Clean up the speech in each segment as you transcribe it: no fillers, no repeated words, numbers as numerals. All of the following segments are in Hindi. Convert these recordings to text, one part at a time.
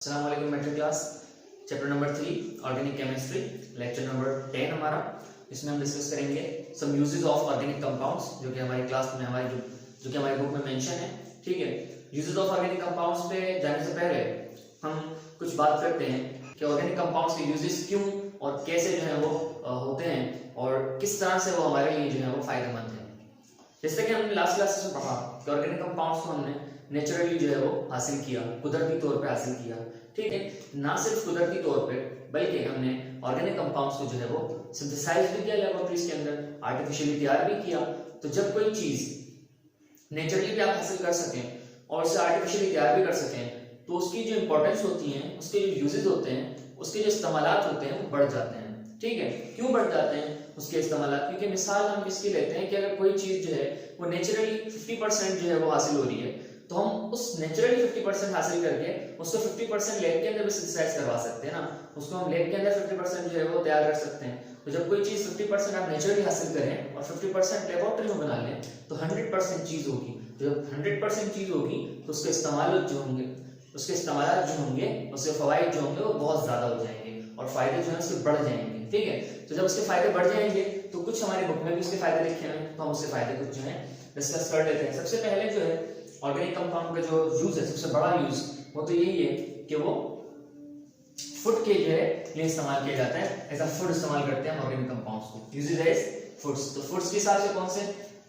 अस्सलाम वालेकुम matric class chapter number 3 organic chemistry lecture number 10 हमारा। इसमें हम डिस्कस करेंगे some uses of organic compounds जो कि हमारी क्लास में जो कि हमारे बुक में मेंशन है। ठीक है, यूजेस ऑफ ऑर्गेनिक कंपाउंड्स पे जाने से पहले हम कुछ बात करते हैं कि ऑर्गेनिक कंपाउंड्स के यूजेस क्यों और कैसे जो है वो होते हैं और किस तरह से वो हमारे लिए जो है वो फायदेमंद है। जैसे कि हमने लास्ट क्लास में पढ़ा कि ऑर्गेनिक कंपाउंड्स को हमने नेचुरली जो है वो हासिल किया, कुदरती तौर पे हासिल किया। ठीक है, ना सिर्फ कुदरती तौर पे बल्कि हमने ऑर्गेनिक कंपाउंड्स को जो है वो सिंथेसाइज भी किया लेबोरेटरीज के अंदर, आर्टिफिशियली तैयार भी किया। तो जब कोई चीज नेचुरली भी आप हासिल कर सकें और उसे आर्टिफिशियली तैयार भी कर सकें तो उसकी जो इंपॉर्टेंस होती है, उसके जो यूजेस होते हैं, उसके जो इस्तेमालात होते हैं वो बढ़ जाते हैं। ठीक है, क्यों बढ़ जाते हैं उसके इस्तेमालात? क्योंकि मिसाल हम किसकी लेते हैं कि अगर कोई चीज जो है वो नेचुरली 50% जो है वो हासिल हो रही है तो हम उस नेचुरली 50% हासिल करके उसको 50% लैब के अंदर भी सिंथेसाइज करवा सकते हैं ना। उसको हम लैब के अंदर 50% जो है वो तैयार कर सकते हैं। तो जब कोई चीज 50% आप नेचुरली हासिल करें और 50% लेबोरेटरी में बना लें तो 100% चीज होगी। तो जब 100% चीज होगी तो उसके इस्तेमाल जो होंगे, उसके इस्तेमाल जो होंगे, उसके फवाइद जो होंगे वो बहुत ज्यादा हो जाएंगे और फायदे जो है उसके बढ़ जाएंगे। ठीक है, तो जब उसके फायदे बढ़ जाएंगे तो कुछ हमारी बुक में भी उसके फायदे लिखे हैं, तो हम उसके फायदे कुछ जो है डिस्कस कर लेते हैं। सबसे पहले जो है ऑर्गेनिक कंपाउंड का जो यूज है, सबसे बड़ा यूज वो तो यही है कि वो फूड के जो है लिए इस्तेमाल किया जाता है। ऐसा फूड इस्तेमाल करते हैं ऑर्गेनिक कंपाउंड्स को, यूजेस एज फूड्स। तो फूड्स के हिसाब से कौन से,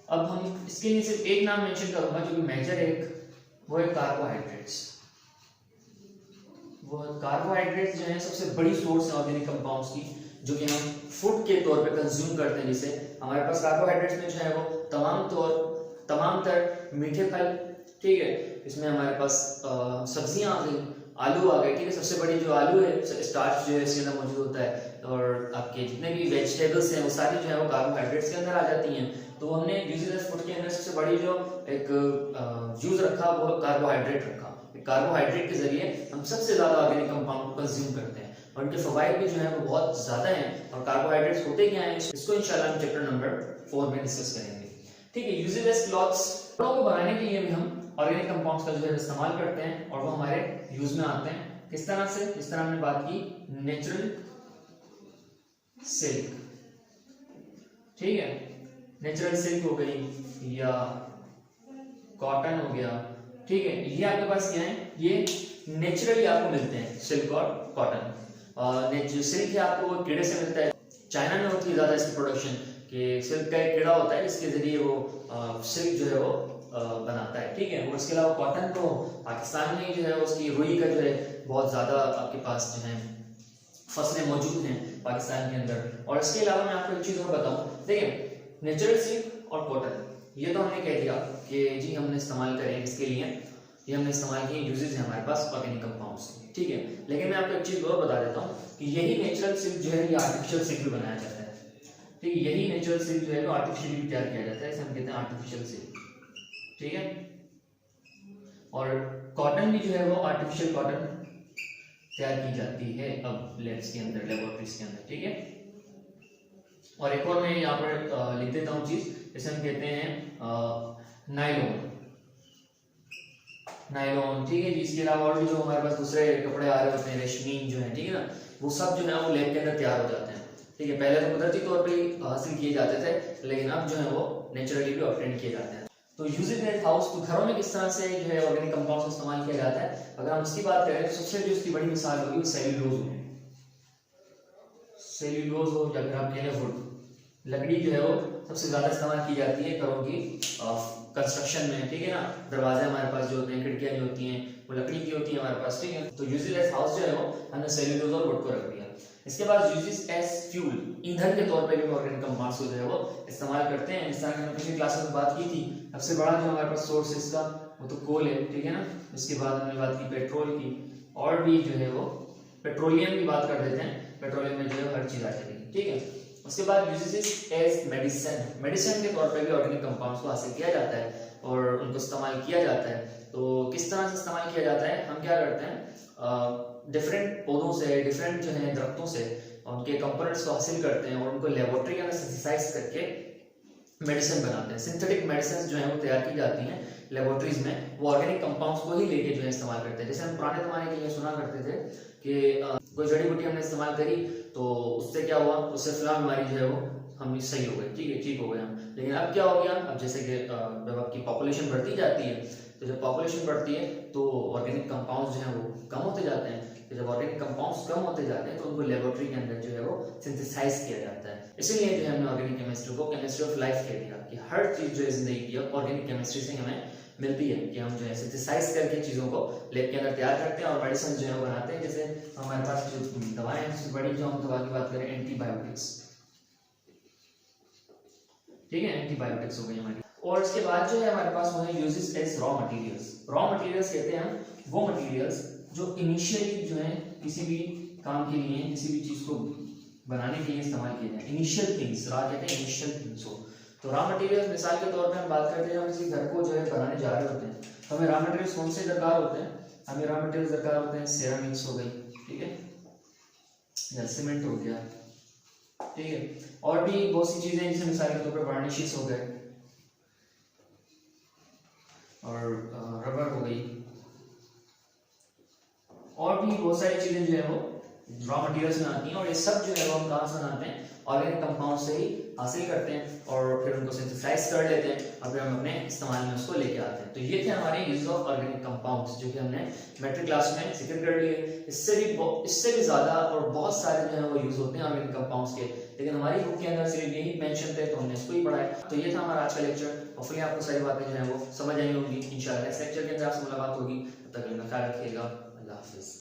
अब हम इसके लिए सिर्फ एक नाम मेंशन करूंगा जो कि मेजर वो है कार्बोहाइड्रेट्स। वो कार्बोहाइड्रेट्स जो है सबसे बड़ी सोर्स है ऑर्गेनिक कंपाउंड्स की, जो कि हम फूड के तौर पे कंज्यूम करते हैं। जिसे हमारे पास कार्बोहाइड्रेट्स में जो है वो तमाम तर मीठे फल, ठीक है, इसमें हमारे पास सब्जियां आ गई, आलू आ गए। ठीक है, सबसे बड़ी जो आलू है, स्टार्च जो है इसके अंदर मौजूद होता है और आपके जितने भी वेजिटेबल्स हैं वो सारी जो है वो कार्बोहाइड्रेट्स के अंदर आ जाती हैं। तो हमने यूजेस फूड के अंदर सबसे बड़ी जो एक यूज रखा वो कार्बोहाइड्रेट रखा। कार्बोहाइड्रेट के जरिए हम सबसे ज्यादा ऑर्गेनिक कंपाउंड को कंज्यूम करते हैं और उनके फवाइद भी जो है वो बहुत ज्यादा हैं। और कार्बोहाइड्रेट्स होते क्या हैं इसको इंशाल्लाह हम चैप्टर नंबर 4 में डिस्कस करेंगे। ठीक है, यूजेस एज क्लॉथ्स, कपड़ों को बनाने के लिए भी हम ऑर्गेनिक कंपाउंड्स का जो है इस्तेमाल करते हैं और वो हमारे यूज में आते हैं। किस तरह से? इस तरह हमने बात की नेचुरल सिल्क, ठीक है, नेचुरल सिल्क हो गई या कॉटन हो गया। ठीक है, ये आपके पास क्या है, ये नेचुरली आपको मिलते हैं सिल्क और कॉटन। जो सिल्क है आपको कीड़े से मिलता है। चाइना में होती है ज्यादा इसकी प्रोडक्शन, कि सिल्क का एक कीड़ा होता है जिसके जरिए वो सिल्क जो है वो बनाता है। ठीक है, और इसके अलावा कॉटन तो पाकिस्तान में जो है उसकी रुई का जो है बहुत ज्यादा आपके पास जो है फसलें मौजूद हैं पाकिस्तान के अंदर। और इसके अलावा मैं आपको एक चीज और बताऊं, देखिए नेचुरल सिल्क और कॉटन ये तो हमने कह दिया कि जी हमने इस्तेमाल करें इसके लिए, ये हमने इस्तेमाल किए, यूजेस है हमारे पास ऑर्गेनिक कंपाउंड्स। ठीक है, लेकिन मैं आपको एक चीज और बता देता हूँ कि यही नेचुरल सिल्क जो है ये आर्टिफिशियल सिल्क भी बनाया जाता है। ठीक है, यही नेचुरल सिल्क जो है वो आर्टिफिशियली तैयार किया जाता है, इसे हम कहते हैं आर्टिफिशियल सिल्क। ठीक है, और कॉटन भी जो है वो आर्टिफिशियल कॉटन तैयार की जाती है अब लैब्स के अंदर, लेबोरेटरीज के अंदर। ठीक है, और एक और मैं यहाँ पर लिख देता हूँ चीज, इसे हम कहते हैं नायलॉन। नायलॉन, ठीक है जी। इसके अलावा और भी जो हमारे पास दूसरे कपड़े आ रहे होते हैं, रेशमीन जो है, ठीक है ना, वो सब जो है वो लैब के अंदर तैयार हो जाते हैं। ठीक है, पहले तो कुदरती तौर पे हासिल किए जाते थे, लेकिन अब जो है वो नेचुरली भी ऑब्टेन किए जाते हैं। तो यूजेस इन हाउस, तो घरों में किस तरह से जो है ऑर्गेनिक कंपाउंड्स का इस्तेमाल किया जाता है, अगर हम उसकी बात करें तो सबसे जो उसकी बड़ी मिसाल होगी वो सेल्यूलोज हो। सेल्यूलोज हो या फिर आप कह लें वुड, लकड़ी जो है वो सबसे ज्यादा इस्तेमाल की जाती है घरों की कंस्ट्रक्शन में। ठीक है ना, दरवाजे हमारे पास जो होते हैं, खिड़कियां जो होती हैं वो लकड़ी की होती है हमारे पास। ठीक है, तो यूजेस एज हाउस जो है वो हमने सेल्यूलोज और वुड को रख दिया। इसके बाद यूजेस एज फ्यूल, ईंधन के तौर पे भी ऑर्गेनिक कंपाउंड्स को जो है वो इस्तेमाल करते हैं। इस तरह की हमने पिछली क्लास में बात की थी, सबसे बड़ा जो हमारे पास सोर्स इसका वो तो कोल है। ठीक है ना, इसके बाद हमने बात की पेट्रोल की, और भी जो है वो पेट्रोलियम की बात कर देते हैं, पेट्रोलियम में जो है हर चीज आ जाएगी। ठीक है, उसके बाद यूजेस एज मेडिसिन, मेडिसिन के तौर पे भी ऑर्गेनिक कंपाउंड्स को हासिल किया जाता है और उनको इस्तेमाल किया जाता है। तो किस तरह से इस्तेमाल किया जाता है, हम क्या करते हैं, डिफरेंट पौधों से, डिफरेंट जो है दरख्तों से उनके कंपोनेंट्स को हासिल करते हैं और उनको लेबोरेटरी के अंदर सिंथेसाइज करके मेडिसिन बनाते हैं। सिंथेटिक मेडिसिन जो है वो तैयार की जाती हैं लेबोरेटरीज में, वो ऑर्गेनिक कंपाउंड्स को ही लेके जो है इस्तेमाल करते हैं। जैसे हम पुराने जमाने के लिए सुना करते थे कि कोई जड़ी बूटी हमने इस्तेमाल करी तो उससे क्या हुआ, उससे फलां बीमारी जो है वो हम सही हो गई, ठीक है, ठीक हो गए हम। लेकिन अब क्या हो गया, अब जैसे कि जब आपकी पॉपुलेशन बढ़ती जाती है, तो जब पॉपुलेशन बढ़ती है तो ऑर्गेनिक कंपाउंड्स जो हैं वो कम होते जाते हैं। तो जब ऑर्गेनिक कंपाउंड्स कम होते जाते हैं तो उनको लेबोरेटरी के अंदर जो है वो सिंथेसाइज किया जाता है। इसीलिए जो है हमने ऑर्गेनिक केमिस्ट्री को केमिस्ट्री ऑफ लाइफ कह दिया कि हर चीज जो है जिंदगी की ऑर्गेनिक केमिस्ट्री से हमें मिलती है, कि हम जो है सिंथेसाइज करके चीजों को लैब के अंदर तैयार करते हैं और मेडिसिन जो है वो बनाते हैं। जैसे हमारे पास जो दवाएं हैं, सबसे बड़ी जो हम दवा की बात करें एंटीबायोटिक्स, ठीक है, एंटीबायोटिक्स हो गई हमारी। और इसके बाद जो है हमारे पास वो है uses as raw materials. Raw materials कहते हैं हम वो मटेरियल्स जो इनिशियली जो है किसी भी काम के लिए, किसी भी चीज को बनाने के लिए इस्तेमाल किए जाए। इनिशियल थिंग्स, रॉ कहते हैं इनिशियल थिंग्स हो। तो रॉ मटेरियल्स मिसाल के तौर पे हम बात करते हैं, हम किसी घर को जो है बनाने जा रहे होते हैं तो हमें रॉ मटेरियल्स कौन से दरकार होते हैं, हमें रॉ मटेरियल्स दरकार होते हैं सेरामिक्स हो गई, ठीक है, या सीमेंट हो गया, ठीक है, और भी बहुत सी चीजें जैसे मिसाल के तौर पे वार्निशेस हो गए और रबर हो गई, और भी बहुत सारी चीजें जो है वो रॉ मटेरियल्स में आती हैं। और ये सब जो है वो हम कहाँ से बनाते हैं, ऑर्गेनिक कंपाउंड से ही हासिल करते हैं और फिर उनको सिंथेसाइज कर लेते हैं और फिर हम अपने इस्तेमाल में उसको लेके आते हैं। तो ये थे हमारे यूज ऑफ ऑर्गेनिक कंपाउंड्स जो कि हमने मैट्रिक क्लास में जिक्र कर लिए। इससे भी ज्यादा और बहुत सारे जो है वो यूज होते हैं ऑर्गेनिक कंपाउंड्स के, लेकिन हमारी बुक के अंदर सिर्फ यही मेंशन थे तो हमने इसको ही पढ़ा है। तो ये था हमारा आज का लेक्चर। होपफुली आपको सारी बातें जो है वो समझ आई होंगी। इंशाल्लाह नेक्स्ट लेक्चर के अंदर आपसे मुलाकात होगी। तब तक अपना ख्याल रखिएगा। अल्लाह हाफिज।